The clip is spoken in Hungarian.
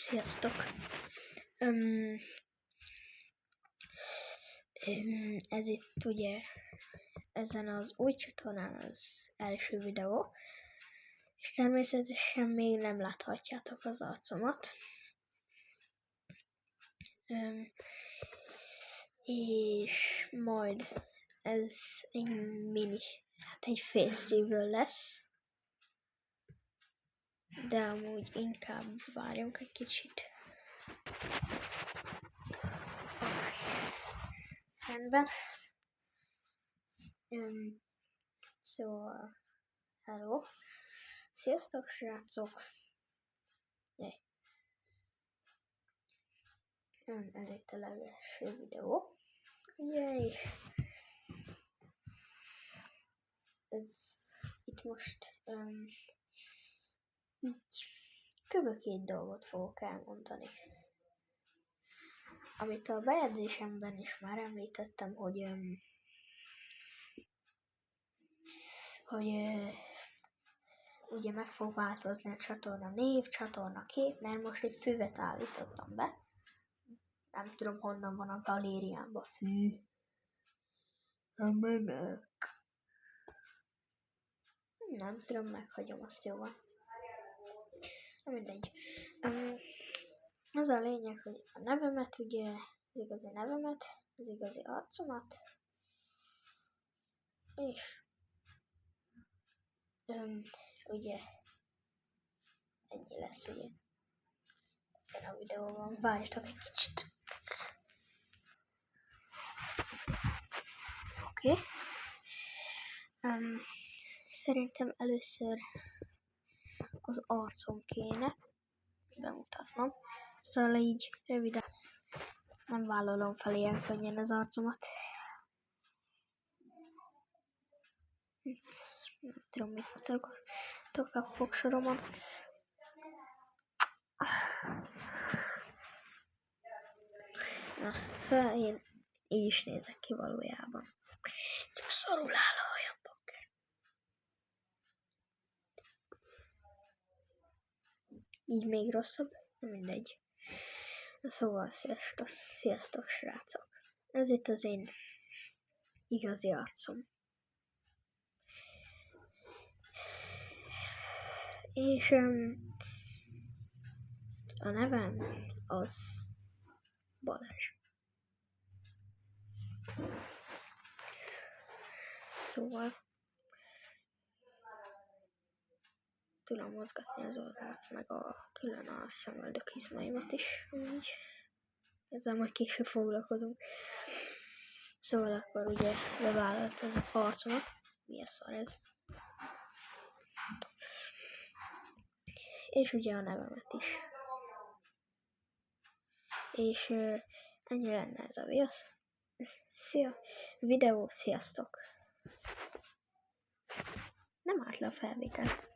Sziasztok! Ez itt ugye ezen az új csatornán az első videó, és természetesen még nem láthatjátok az arcomat. És majd ez egy egy face reveal lesz, de amúgy inkább várjunk egy kicsit. Rendben. Szóval, hello. Sziasztok, srácok. Ez itt a legelső videó. Ugye, és ez itt most így kb. 2 dolgot fogok elmondani. Amit a bejegyzésemben is már említettem, hogy ugye meg fog változni a csatorna név, csatorna kép, mert most egy füvet állítottam be. Nem tudom, honnan van a galériámban fű. Nem tudom, meghagyom, azt jóval. Mindegy. Az a lényeg, hogy a nevemet, ugye, az igazi nevemet, az igazi arcomat, és ugye ennyi lesz, ugye. Ebben a videóban várjatok egy kicsit. Oké. Szerintem először az arcom kéne bemutatnom. Szóval így röviden nem vállalom fel ilyen könnyen az arcomat. Nem tudom, mit mutatok a fogsoromon. Na, szóval én így is nézek ki valójában. Csak szarul áll a hajam, bakker. Így még rosszabb, mindegy. Szóval sziasztok, srácok. Ez itt az én igazi arcom. És a nevem az Balázs. Szóval tudom mozgatni az orromat, meg külön a szemöldökizmaimat is, úgy. Ezzel majd később foglalkozunk. Szóval akkor ugye bevállalt az arcomat. Mi a szar ez? És ugye a nevemet is. És ennyi lenne ez a videó. Sziasztok! Nem állt le a felvétel.